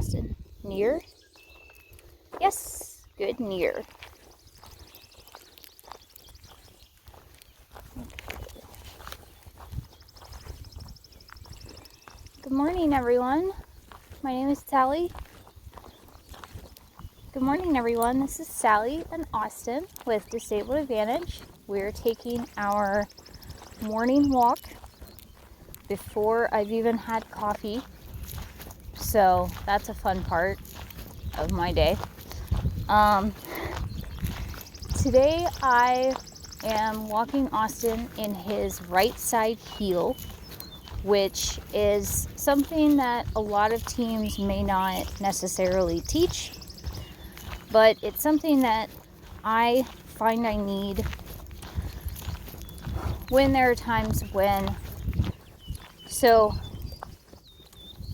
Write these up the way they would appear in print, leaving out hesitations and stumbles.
Austin? Near? Yes, good, near. Good morning, everyone. My name is Sally. Good morning, everyone. This is Sally and Austin with Disabled Advantage. We're taking our morning walk before I've even had coffee. So that's a fun part of my day. Today I am walking Austin in his right side heel, which is something that a lot of teams may not necessarily teach, but it's something that I find I need when there are times when,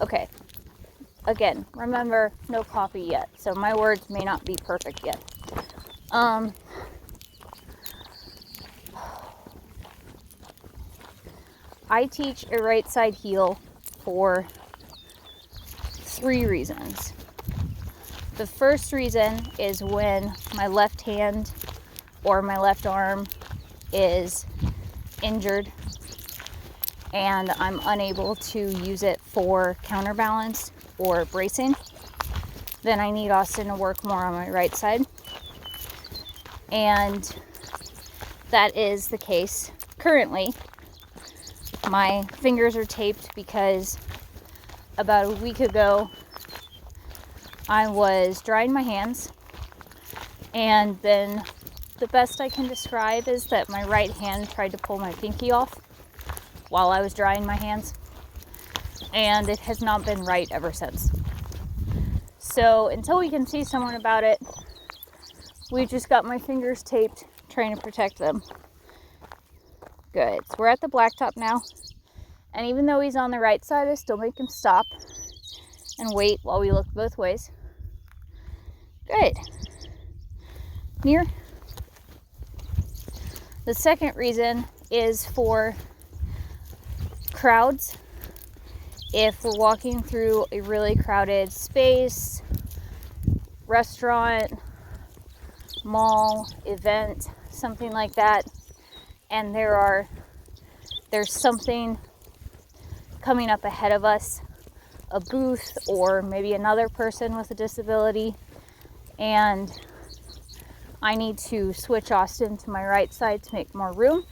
okay, again, remember, no coffee yet, so my words may not be perfect yet. I teach a right side heel for 3 reasons. The first reason is when my left hand or my left arm is injured and I'm unable to use it for counterbalance or bracing, then I need Austin to work more on my right side. And that is the case currently. My fingers are taped because about a week ago I was drying my hands, and then the best I can describe is that my right hand tried to pull my pinky off while I was drying my hands, and it has not been right ever since. So until we can see someone about it, we just got my fingers taped, trying to protect them. Good. So we're at the blacktop now, and even though he's on the right side, I still make him stop and wait while we look both ways. Good. Near. The second reason is for crowds. If we're walking through a really crowded space, restaurant, mall, event, something like that, and there's something coming up ahead of us, a booth or maybe another person with a disability, and I need to switch Austin to my right side to make more room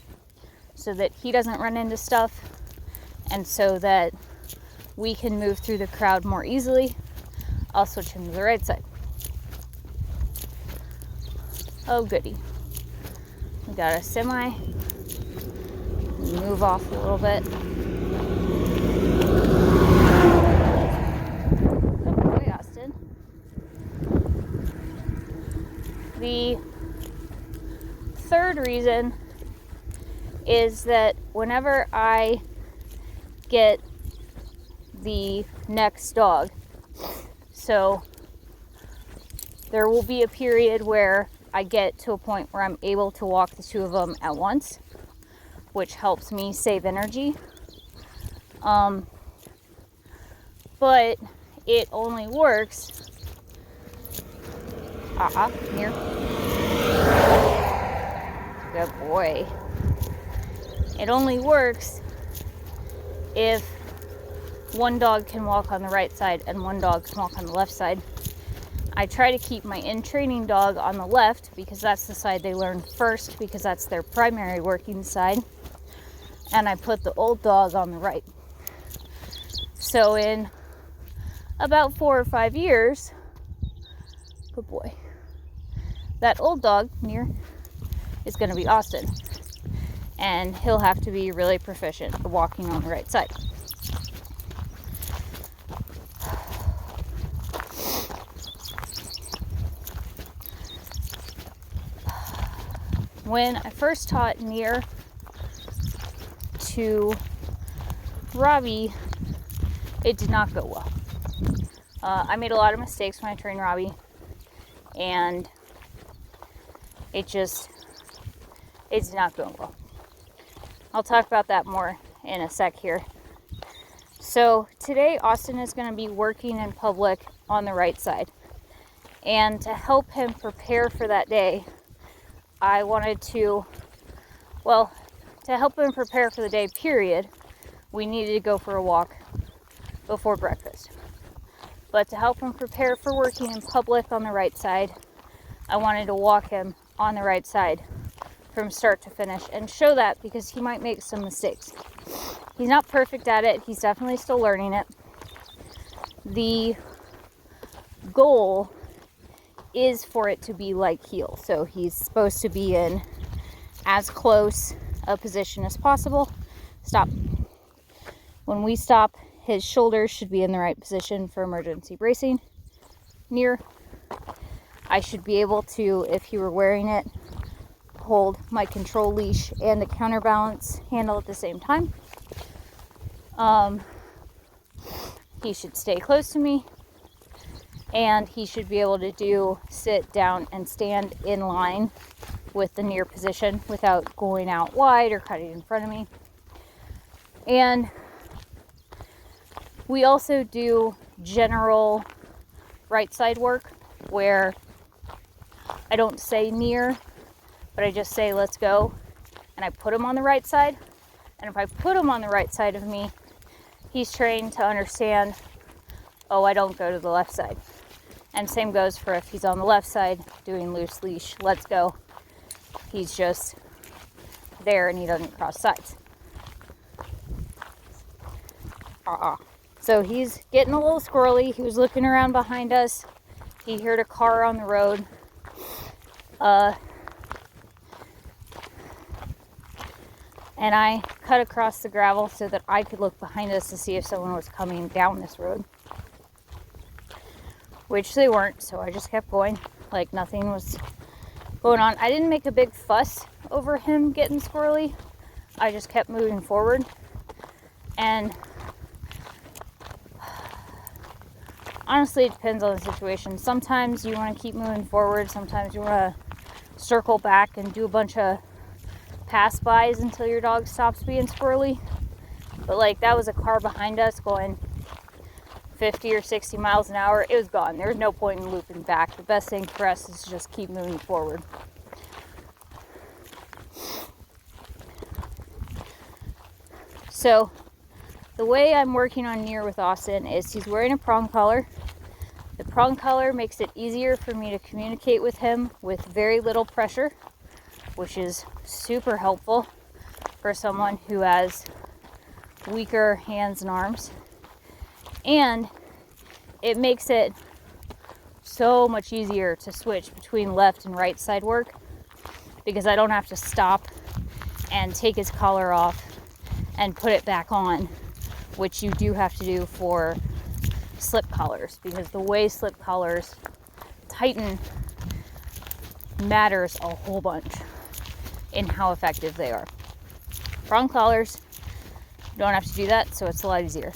so that he doesn't run into stuff and so that we can move through the crowd more easily, I'll switch him to the right side. Oh goody. We got a semi. Move off a little bit. Good boy, Austin. The third reason is that whenever I get the next dog, so there will be a period where I get to a point where I'm able to walk the 2 of them at once, which helps me save energy. But it only works. Here. Good boy. It only works if one dog can walk on the right side and one dog can walk on the left side. I try to keep my in-training dog on the left because that's the side they learn first, because that's their primary working side. And I put the old dog on the right. So in about 4 or 5 years, good boy, that old dog, Near, is going to be Austin. And he'll have to be really proficient at walking on the right side. When I first taught Near to Robbie, it did not go well. I made a lot of mistakes when I trained Robbie, and it's not going well. I'll talk about that more in a sec here. So today Austin is going to be working in public on the right side. And to help him prepare for that day, I wanted to help him prepare for the day, period, we needed to go for a walk before breakfast. But to help him prepare for working in public on the right side, I wanted to walk him on the right side from start to finish and show that, because he might make some mistakes. He's not perfect at it. He's definitely still learning it. The goal is for it to be like heel. So he's supposed to be in as close a position as possible. Stop. When we stop, his shoulders should be in the right position for emergency bracing. Near. I should be able to, if he were wearing it, hold my control leash and the counterbalance handle at the same time. He should stay close to me, and he should be able to do sit, down, and stand in line with the near position without going out wide or cutting in front of me. And we also do general right side work where I don't say near, but I just say let's go, and I put him on the right side. And if I put him on the right side of me, he's trained to understand, oh, I don't go to the left side. And same goes for if he's on the left side doing loose leash, let's go. He's just there and he doesn't cross sides. So he's getting a little squirrely. He was looking around behind us. He heard a car on the road. And I cut across the gravel so that I could look behind us to see if someone was coming down this road. Which they weren't, so I just kept going like nothing was going on. I didn't make a big fuss over him getting squirrely. I just kept moving forward. And honestly, it depends on the situation. Sometimes you want to keep moving forward. Sometimes you want to circle back and do a bunch of pass-bys until your dog stops being squirrely. But like, that was a car behind us going 50 or 60 miles an hour. It was gone. There was no point in looping back. The best thing for us is to just keep moving forward. So the way I'm working on near with Austin is he's wearing a prong collar. The prong collar makes it easier for me to communicate with him with very little pressure, which is super helpful for someone who has weaker hands and arms. And it makes it so much easier to switch between left and right side work, because I don't have to stop and take his collar off and put it back on, which you do have to do for slip collars, because the way slip collars tighten matters a whole bunch in how effective they are. Prong collars, you don't have to do that, so it's a lot easier.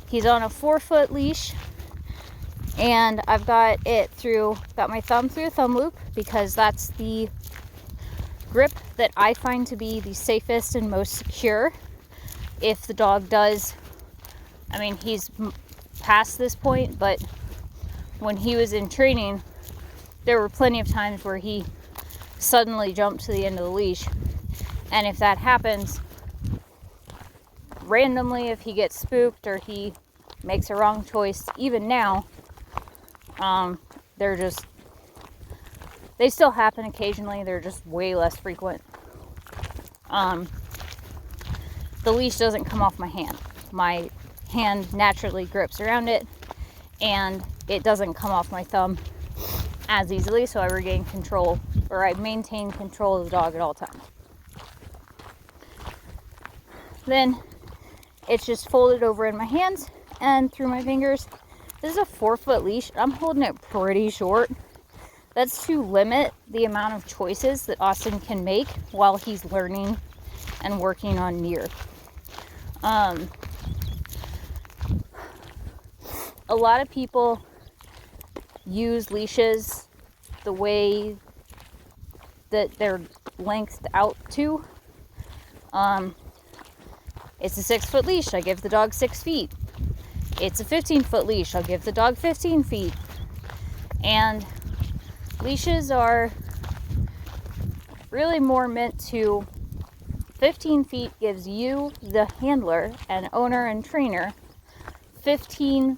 He's on a 4-foot leash, and I've got my thumb through a thumb loop, because that's the grip that I find to be the safest and most secure. If the dog does, he's past this point, but when he was in training, there were plenty of times where he suddenly jumped to the end of the leash. And if that happens randomly, if he gets spooked or he makes a wrong choice, even now, they still happen occasionally. They're just way less frequent. The leash doesn't come off my hand. My hand naturally grips around it, and it doesn't come off my thumb as easily, so I regain control, or I maintain control of the dog at all times. Then it's just folded over in my hands and through my fingers. This is a 4-foot leash. I'm holding it pretty short. That's to limit the amount of choices that Austin can make while he's learning and working on near. A lot of people use leashes the way that they're lengthed out to. It's a 6-foot leash. I give the dog 6 feet. it's a 15-foot leash. I'll give the dog 15 feet. And leashes are really more meant to, 15 feet gives you, the handler and owner and trainer, 15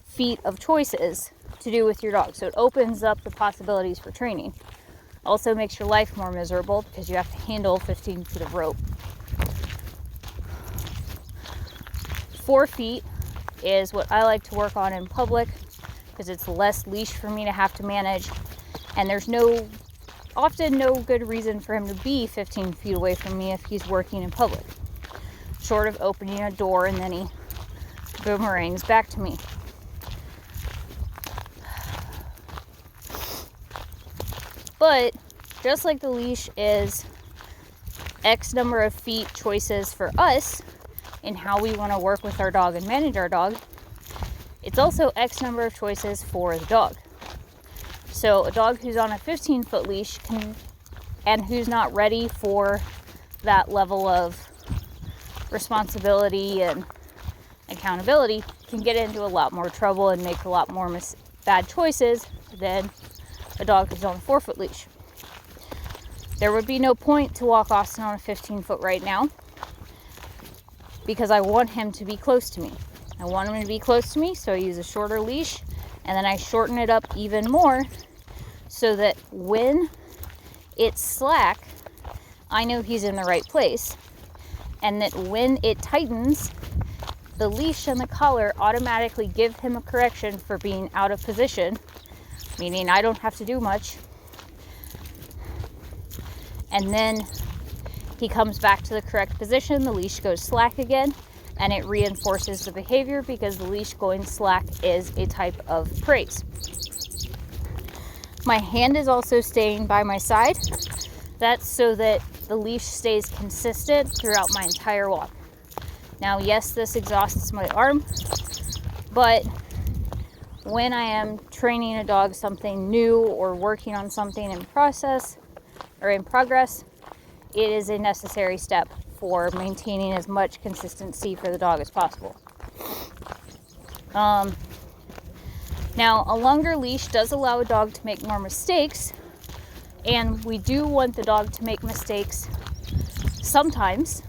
feet of choices to do with your dog. So it opens up the possibilities for training. Also makes your life more miserable because you have to handle 15 feet of rope. 4 feet is what I like to work on in public because it's less leash for me to have to manage, and there's often no good reason for him to be 15 feet away from me if he's working in public, short of opening a door and then he boomerangs back to me. But just like the leash is X number of feet choices for us in how we want to work with our dog and manage our dog, it's also X number of choices for the dog. So a dog who's on a 15-foot leash and who's not ready for that level of responsibility and accountability can get into a lot more trouble and make a lot more bad choices than a dog who's on a 4-foot leash. There would be no point to walk Austin on a 15-foot right now because I want him to be close to me. I want him to be close to me, so I use a shorter leash, and then I shorten it up even more so that when it's slack, I know he's in the right place, and that when it tightens, the leash and the collar automatically give him a correction for being out of position, meaning I don't have to do much. And then he comes back to the correct position, the leash goes slack again, and it reinforces the behavior because the leash going slack is a type of praise. My hand is also staying by my side. That's so that the leash stays consistent throughout my entire walk. Now, yes, this exhausts my arm, but when I am training a dog something new or working on something in progress, it is a necessary step for maintaining as much consistency for the dog as possible. Now, a longer leash does allow a dog to make more mistakes, and we do want the dog to make mistakes sometimes,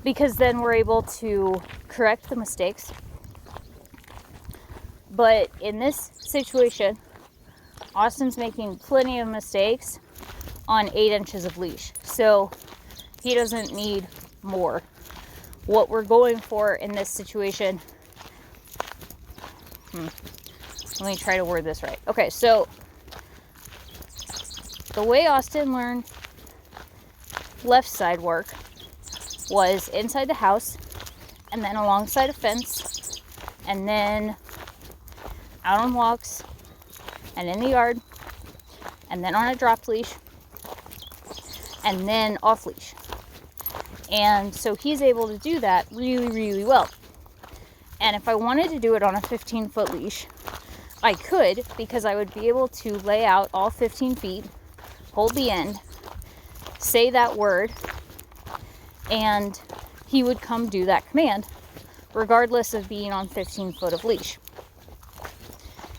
because then we're able to correct the mistakes. But in this situation, Austin's making plenty of mistakes on 8 inches of leash, so he doesn't need more. What we're going for in this situation, let me try to word this right. Okay, so the way Austin learned left side work was inside the house, and then alongside a fence, and then out on walks, and in the yard, and then on a dropped leash, and then off leash. And so he's able to do that really, really well. And if I wanted to do it on a 15-foot leash, I could, because I would be able to lay out all 15 feet, hold the end, say that word, and he would come do that command, regardless of being on 15 foot of leash.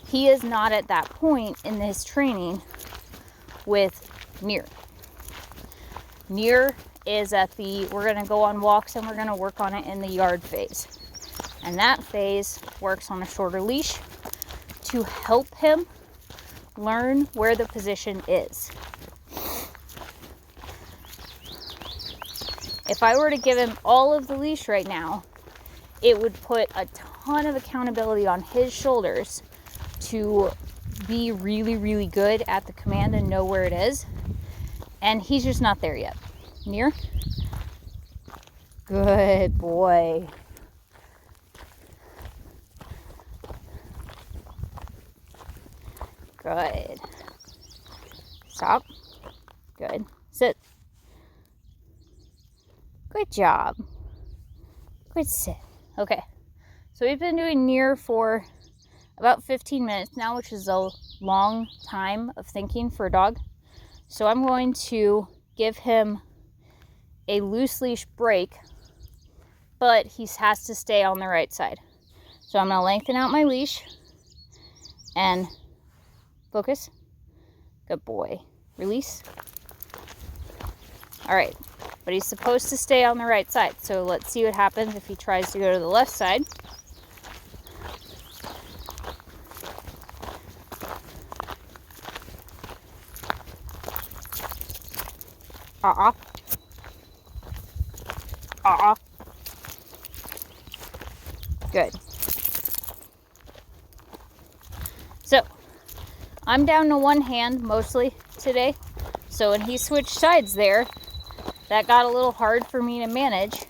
He is not at that point in his training with Near. Near is at the, we're going to go on walks and we're going to work on it in the yard phase. And that phase works on a shorter leash to help him learn where the position is. If I were to give him all of the leash right now, it would put a ton of accountability on his shoulders to be really, really good at the command and know where it is. And he's just not there yet. Near? Good boy. Good. Stop. Good. Sit. Good job. Good sit. Okay. So we've been doing Near for about 15 minutes now, which is a long time of thinking for a dog. So I'm going to give him a loose leash break but he has to stay on the right side. So I'm going to lengthen out my leash and focus. Good boy. Release. All right, but he's supposed to stay on the right side. So let's see what happens if he tries to go to the left side. Good. So I'm down to one hand mostly today. So when he switched sides there, that got a little hard for me to manage.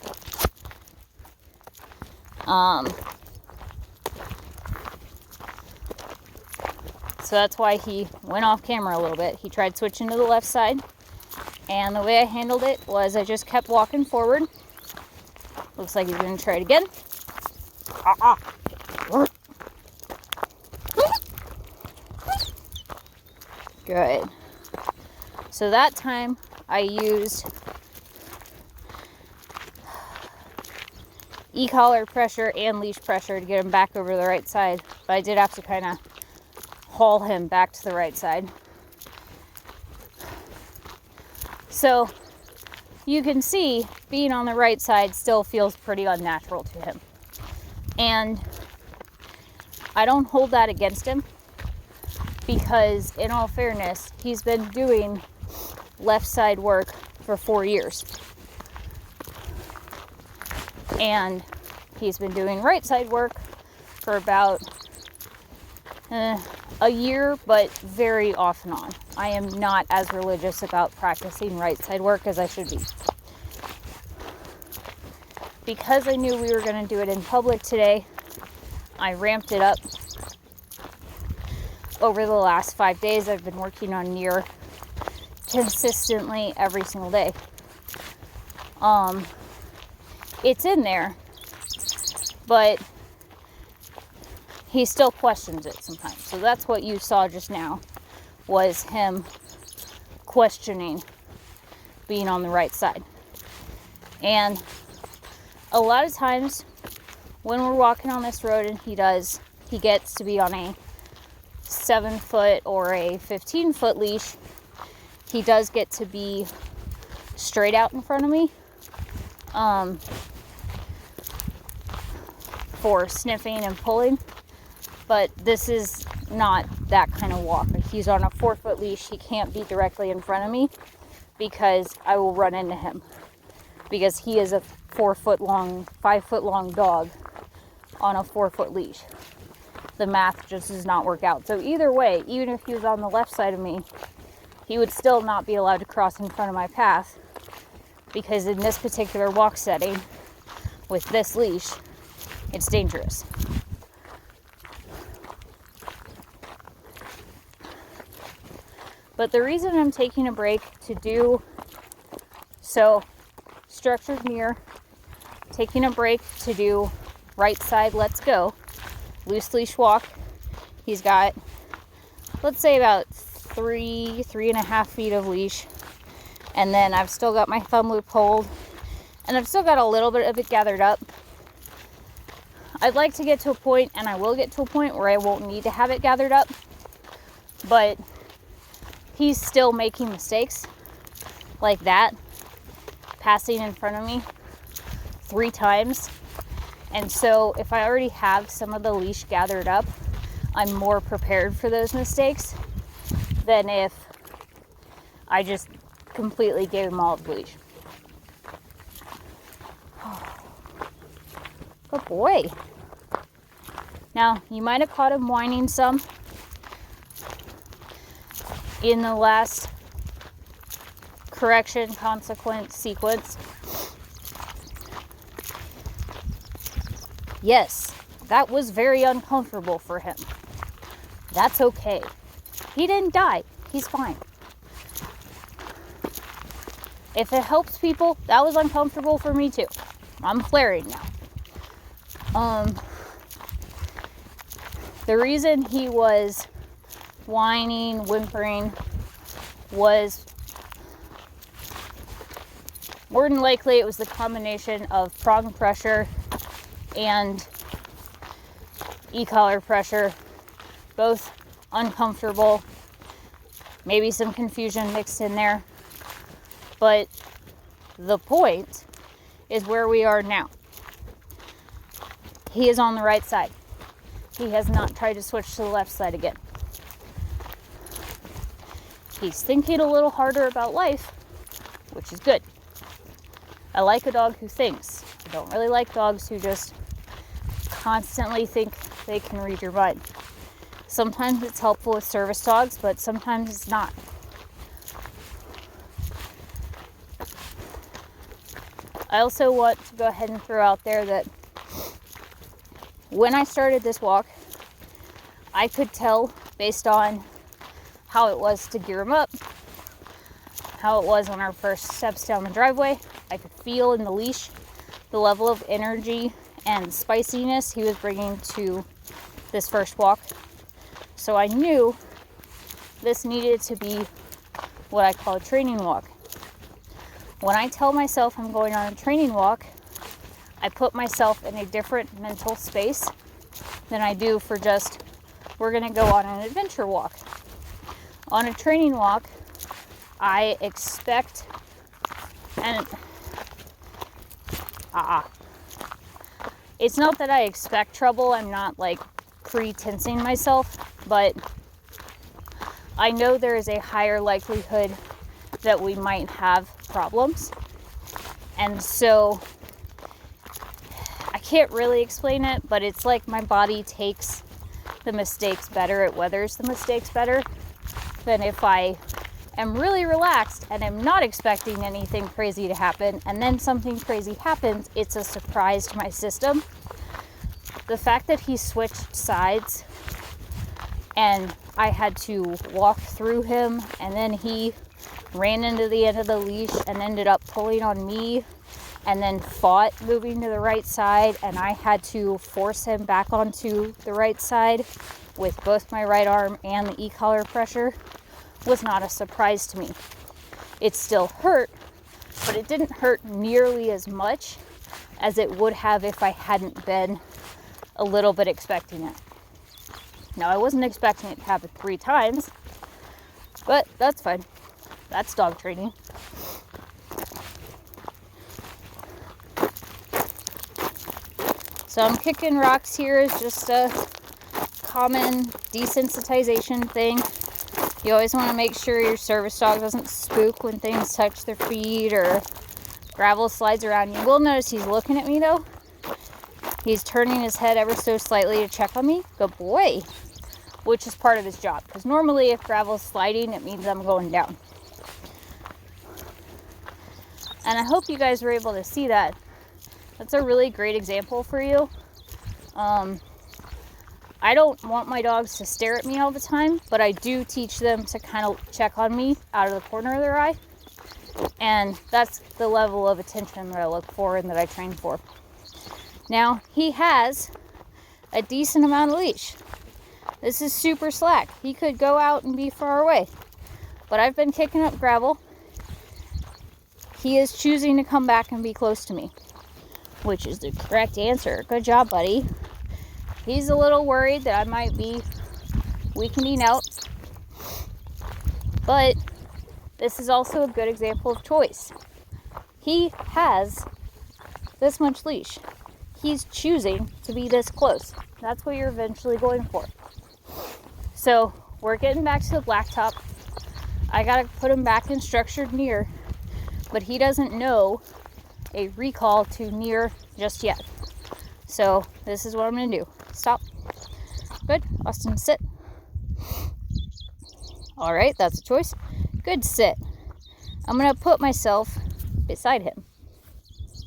So that's why he went off camera a little bit. He tried switching to the left side. And the way I handled it was I just kept walking forward. Looks like he's going to try it again. Good. So that time I used e-collar pressure and leash pressure to get him back over the right side. But I did have to kind of haul him back to the right side. So you can see being on the right side still feels pretty unnatural to him. And I don't hold that against him because, in all fairness, he's been doing left side work for 4 years. And he's been doing right side work for about a year, but very off and on. I am not as religious about practicing right side work as I should be. Because I knew we were going to do it in public today, I ramped it up. Over the last 5 days, I've been working on near consistently every single day. It's in there, but he still questions it sometimes. So that's what you saw just now, was him questioning being on the right side. And a lot of times when we're walking on this road and he gets to be on a 7-foot or a 15-foot leash, he does get to be straight out in front of me for sniffing and pulling. But this is not that kind of walk. If he's on a 4-foot leash, he can't be directly in front of me because I will run into him. Because he is a 4-foot long, 5-foot long dog on a 4-foot leash. The math just does not work out. So either way, even if he was on the left side of me, he would still not be allowed to cross in front of my path, because in this particular walk setting with this leash, it's dangerous. But the reason I'm taking a break to do so structured mirror, taking a break to do right side let's go, loose leash walk. He's got, let's say, about 3.5 feet of leash. And then I've still got my thumb loop hold. And I've still got a little bit of it gathered up. I'd like to get to a point, and I will get to a point, where I won't need to have it gathered up. But he's still making mistakes like that, passing in front of me 3 times. And so if I already have some of the leash gathered up, I'm more prepared for those mistakes than if I just completely gave him all of the leash. Good boy. Now, you might have caught him whining some in the last correction consequence sequence. Yes, that was very uncomfortable for him. That's okay. He didn't die. He's fine. If it helps people, that was uncomfortable for me too. I'm flaring now. The reason he was whining, whimpering, was More than likely, it was the combination of prong pressure and e-collar pressure, both uncomfortable, maybe some confusion mixed in there. But the point is where we are now. He is on the right side. He has not tried to switch to the left side again. He's thinking a little harder about life, which is good. I like a dog who thinks. I don't really like dogs who just constantly think they can read your mind. Sometimes it's helpful with service dogs, but sometimes it's not. I also want to go ahead and throw out there that when I started this walk, I could tell based on how it was to gear him up, how it was on our first steps down the driveway. I could feel in the leash the level of energy and spiciness he was bringing to this first walk. So I knew this needed to be what I call a training walk. When I tell myself I'm going on a training walk, I put myself in a different mental space than I do for just, we're going to go on an adventure walk. On a training walk, I expect, and it's not that I expect trouble, I'm not like pre-tensing myself, but I know there is a higher likelihood that we might have problems. And so I can't really explain it, but it's like my body takes the mistakes better, it weathers the mistakes better than if I am really relaxed and I'm not expecting anything crazy to happen, and then something crazy happens. It's a surprise to my system. The fact that he switched sides and I had to walk through him, and then he ran into the end of the leash and ended up pulling on me, and then fought moving to the right side, and I had to force him back onto the right side with both my right arm and the e-collar pressure, was not a surprise to me. It still hurt, but it didn't hurt nearly as much as it would have if I hadn't been a little bit expecting it. Now, I wasn't expecting it to happen 3 times, but that's fine. That's dog training. So I'm kicking rocks here is just a common desensitization thing. You always want to make sure your service dog doesn't spook when things touch their feet or gravel slides around. You will notice he's looking at me though. He's turning his head ever so slightly to check on me. Good boy. Which is part of his job. Because normally if gravel's sliding, it means I'm going down. And I hope you guys were able to see that. That's a really great example for you. I don't want my dogs to stare at me all the time, but I do teach them to kind of check on me out of the corner of their eye. And that's the level of attention that I look for and that I train for. Now, he has a decent amount of leash. This is super slack. He could go out and be far away. But I've been kicking up gravel. He is choosing to come back and be close to me, which is the correct answer. Good job, buddy. He's a little worried that I might be weakening out. But this is also a good example of choice. He has this much leash. He's choosing to be this close. That's what you're eventually going for. So we're getting back to the blacktop. I gotta put him back in structured near, but he doesn't know a recall to near just yet. So this is what I'm gonna do. Stop. Good. Austin, sit. All right, that's a choice. Good, sit. I'm gonna put myself beside him,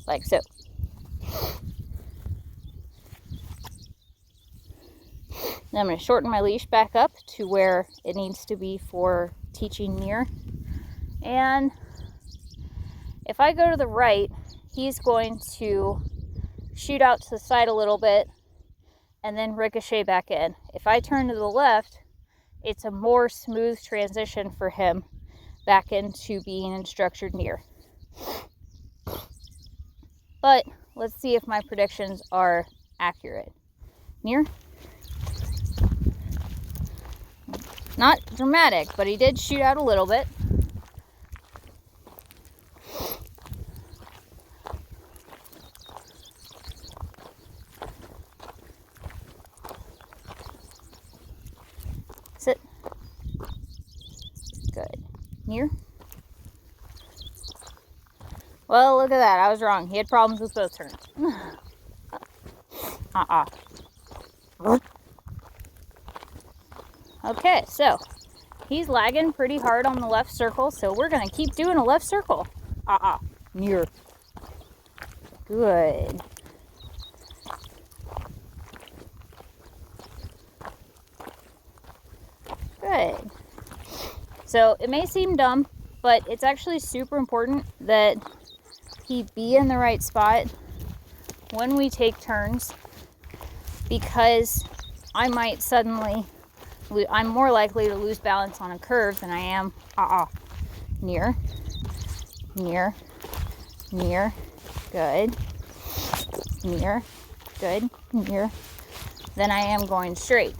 like so. Then I'm going to shorten my leash back up to where it needs to be for teaching near. And if I go to the right, he's going to shoot out to the side a little bit and then ricochet back in. If I turn to the left, it's a more smooth transition for him back into being in structured near. But let's see if my predictions are accurate. Near. Not dramatic, but he did shoot out a little bit. Sit. Good. Near. Well, look at that. I was wrong. He had problems with both turns. Okay, so he's lagging pretty hard on the left circle, so we're going to keep doing a left circle. Near. Good. Good. So it may seem dumb, but it's actually super important that he be in the right spot when we take turns, because I might suddenly, I'm more likely to lose balance on a curve than I am near, near, near, good, near, good, near, than I am going straight.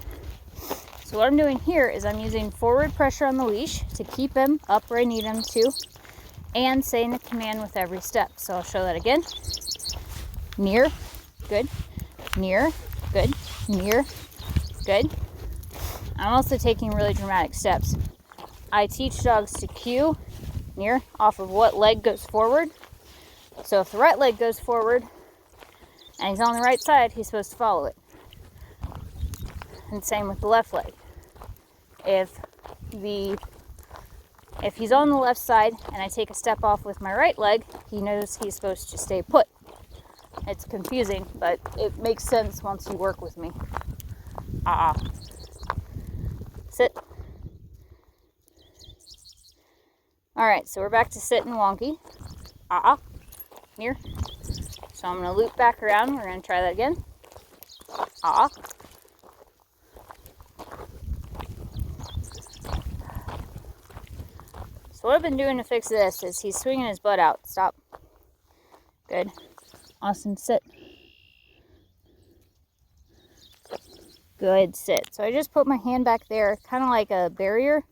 So what I'm doing here is I'm using forward pressure on the leash to keep him up where I need him to, and saying the command with every step. So I'll show that again. Near, good, near, good, near, good. I'm also taking really dramatic steps. I teach dogs to cue near off of what leg goes forward. So if the right leg goes forward and he's on the right side, he's supposed to follow it. And same with the left leg. If he's on the left side and I take a step off with my right leg, he knows he's supposed to stay put. It's confusing, but it makes sense once you work with me. Sit. Alright, so we're back to sit and wonky. Near. So I'm going to loop back around. We're going to try that again. So what I've been doing to fix this is he's swinging his butt out. Stop. Good. Austin, sit. Good, sit. So I just put my hand back there, kind of like a barrier,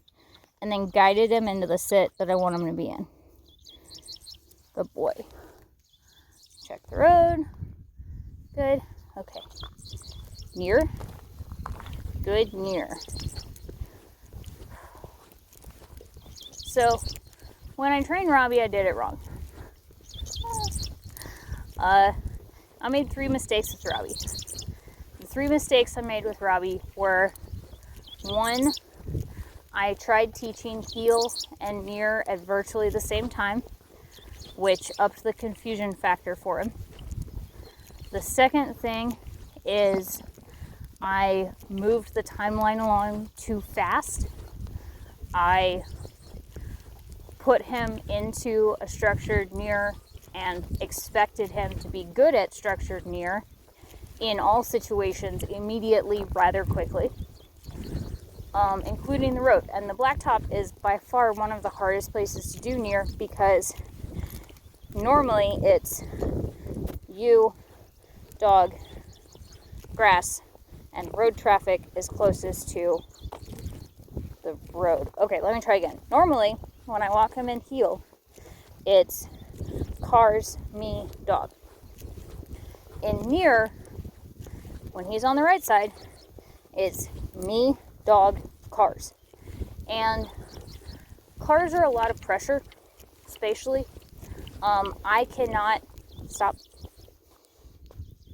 and then guided him into the sit that I want him to be in. Good boy. Check the road. Good. Okay. Near. Good, near. So, when I trained Robbie, I did it wrong. I made 3 mistakes with Robbie. The 3 mistakes I made with Robbie were, 1, I tried teaching heel and near at virtually the same time, which upped the confusion factor for him. The second thing is I moved the timeline along too fast. I put him into a structured near and expected him to be good at structured near in all situations immediately, rather quickly, including the road. And the blacktop is by far one of the hardest places to do near, because normally it's you, dog, grass, and road traffic is closest to the road. Okay, let me try again. Normally, when I walk him in heel, it's cars, me, dog. In near, when he's on the right side, it's me, dog, cars. And cars are a lot of pressure, spatially. I cannot stop.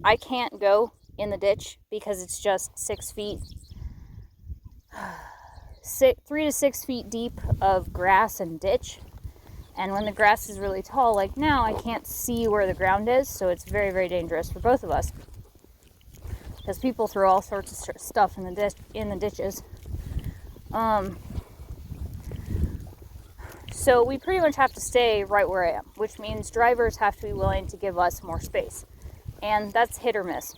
I can't go in the ditch because it's just 6 feet, 3 to 6 feet deep of grass and ditch. And when the grass is really tall, like now, I can't see where the ground is, so it's very, very dangerous for both of us. Because people throw all sorts of stuff in the ditches. So we pretty much have to stay right where I am, which means drivers have to be willing to give us more space. And that's hit or miss.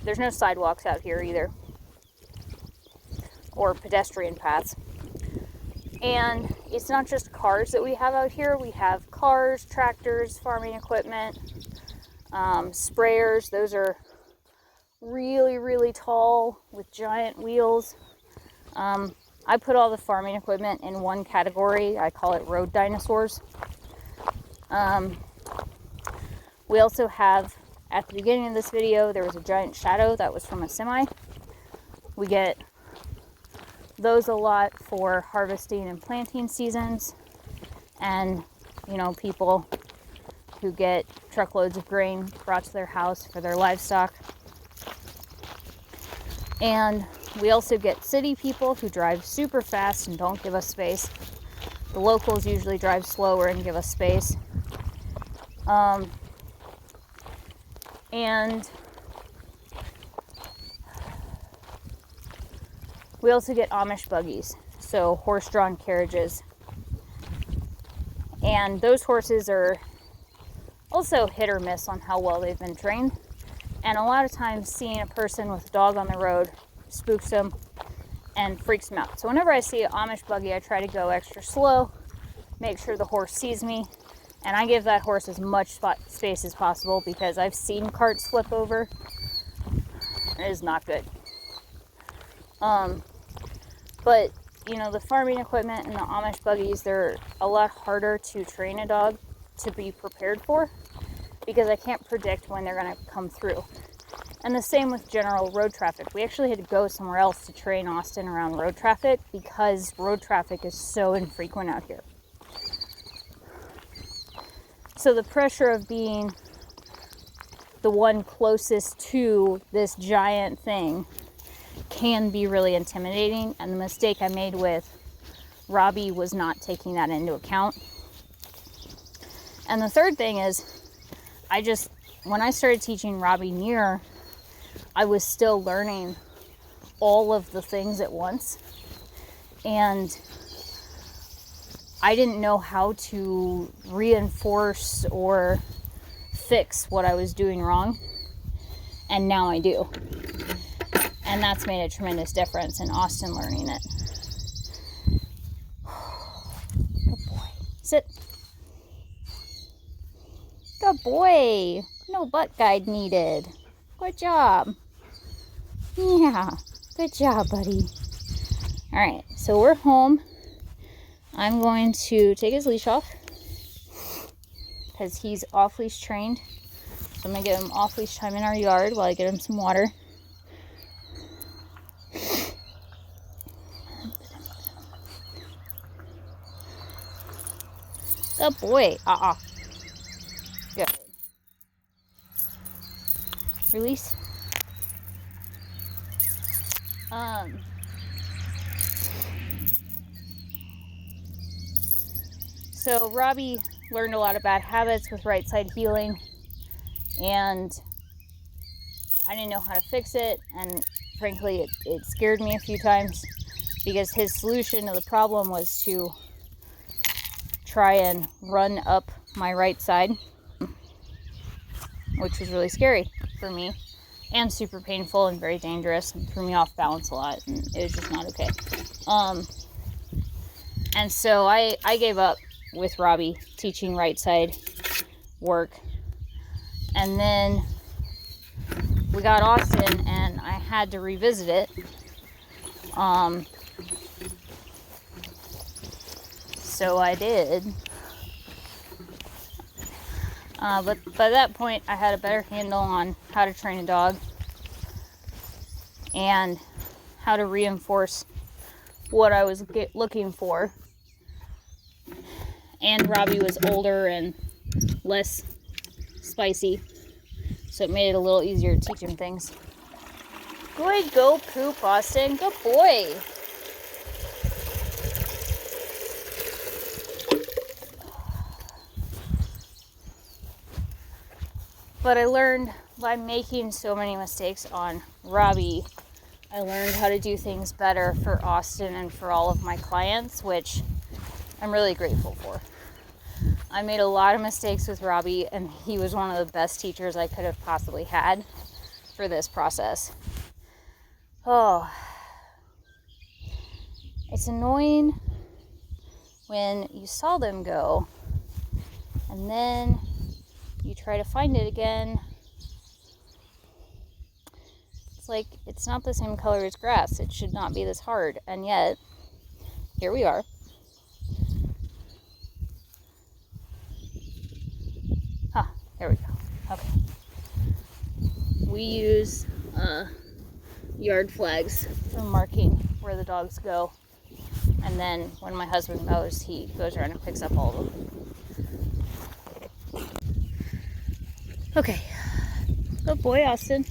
There's no sidewalks out here either, or pedestrian paths. And it's not just cars that we have out here. We have cars, tractors, farming equipment, sprayers. Those are really, really tall with giant wheels. I put all the farming equipment in one category. I call it road dinosaurs. We also have, at the beginning of this video, there was a giant shadow that was from a semi. We get those a lot for harvesting and planting seasons, and people who get truckloads of grain brought to their house for their livestock. And we also get city people who drive super fast and don't give us space. The locals usually drive slower and give us space. And we also get Amish buggies, so horse-drawn carriages. And those horses are also hit or miss on how well they've been trained. And a lot of times seeing a person with a dog on the road spooks them and freaks them out. So whenever I see an Amish buggy, I try to go extra slow, make sure the horse sees me, and I give that horse as much space as possible, because I've seen carts flip over. It is not good. But the farming equipment and the Amish buggies, they're a lot harder to train a dog to be prepared for, because I can't predict when they're going to come through. And the same with general road traffic. We actually had to go somewhere else to train Austin around road traffic, because road traffic is so infrequent out here. So the pressure of being the one closest to this giant thing can be really intimidating, and the mistake I made with Robbie was not taking that into account. And the third thing is, when I started teaching Robbie near, I was still learning all of the things at once, and I didn't know how to reinforce or fix what I was doing wrong, and now I do. And that's made a tremendous difference in Austin learning it. Good boy. Sit. Good boy. No butt guide needed. Good job. Yeah. Good job, buddy. Alright, so we're home. I'm going to take his leash off, because he's off-leash trained. So I'm going to give him off-leash time in our yard while I get him some water. Good boy. Good. Release. So Robbie learned a lot of bad habits with right side healing, and I didn't know how to fix it, and frankly it scared me a few times, because his solution to the problem was to try and run up my right side, which was really scary for me and super painful and very dangerous, and threw me off balance a lot, and it was just not okay. And so I gave up with Robbie teaching right side work, and then we got Austin and I had to revisit it. So I did. But by that point, I had a better handle on how to train a dog and how to reinforce what I was looking for. And Robbie was older and less spicy, so it made it a little easier to teach him things. Good, go poop, Austin. Good boy. But I learned by making so many mistakes on Robbie, I learned how to do things better for Austin and for all of my clients, which I'm really grateful for. I made a lot of mistakes with Robbie, and he was one of the best teachers I could have possibly had for this process. Oh, it's annoying when you saw them go and then you try to find it again, it's like it's not the same color as grass. It should not be this hard, and yet here we are. There we go. Okay. We use yard flags for marking where the dogs go. And then when my husband mows, he goes around and picks up all of them. Okay. Good boy, Austin.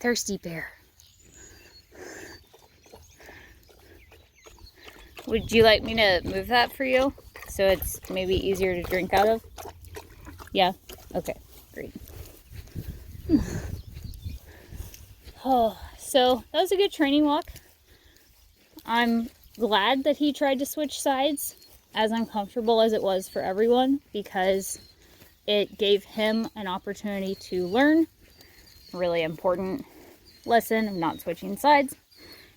Thirsty bear. Would you like me to move that for you so it's maybe easier to drink out of? Yeah? Okay, great. Oh, so that was a good training walk. I'm glad that he tried to switch sides, as uncomfortable as it was for everyone, because it gave him an opportunity to learn a really important lesson of not switching sides.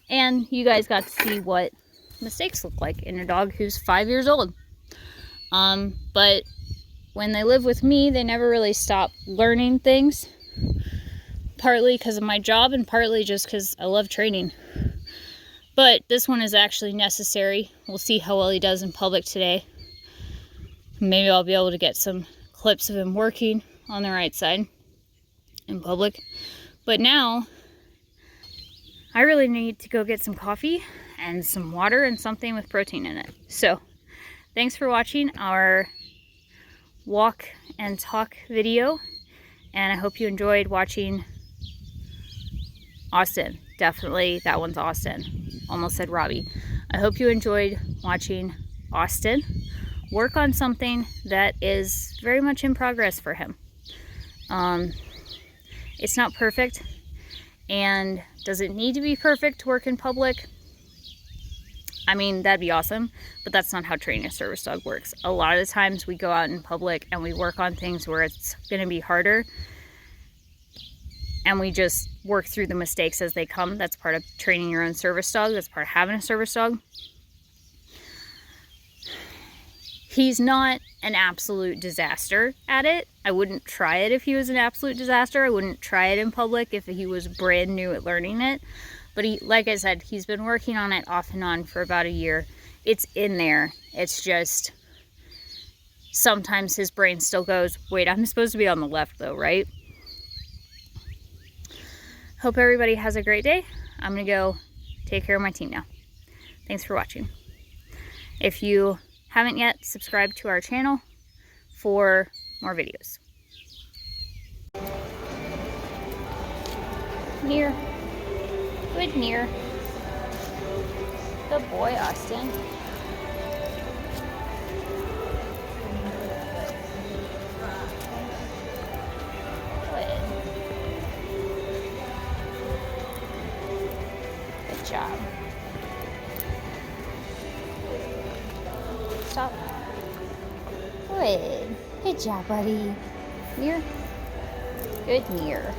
And you guys got to see what mistakes look like in a dog who's 5 years old. But when they live with me, they never really stop learning things, partly because of my job and partly just because I love training. But this one is actually necessary. We'll see how well he does in public today. Maybe I'll be able to get some clips of him working on the right side in public. But now I really need to go get some coffee and some water and something with protein in it. So thanks for watching our walk and talk video, and I hope you enjoyed watching Austin. Definitely that one's Austin. Almost said Robbie. I hope you enjoyed watching Austin work on something that is very much in progress for him. It's not perfect, and does it need to be perfect to work in public? I mean, that'd be awesome, but that's not how training a service dog works. A lot of the times we go out in public and we work on things where it's going to be harder, and we just work through the mistakes as they come. That's part of training your own service dog. That's part of having a service dog. He's not an absolute disaster at it. I wouldn't try it if he was an absolute disaster. I wouldn't try it in public if he was brand new at learning it. But he, like I said, he's been working on it off and on for about a year. It's in there. It's just sometimes his brain still goes, wait, I'm supposed to be on the left though, right? Hope everybody has a great day. I'm going to go take care of my team now. Thanks for watching. If you haven't yet, subscribe to our channel for more videos. Near. Good near. Good boy, Austin. Good. Good job. Stop. Good. Good job, buddy. Near. Good near.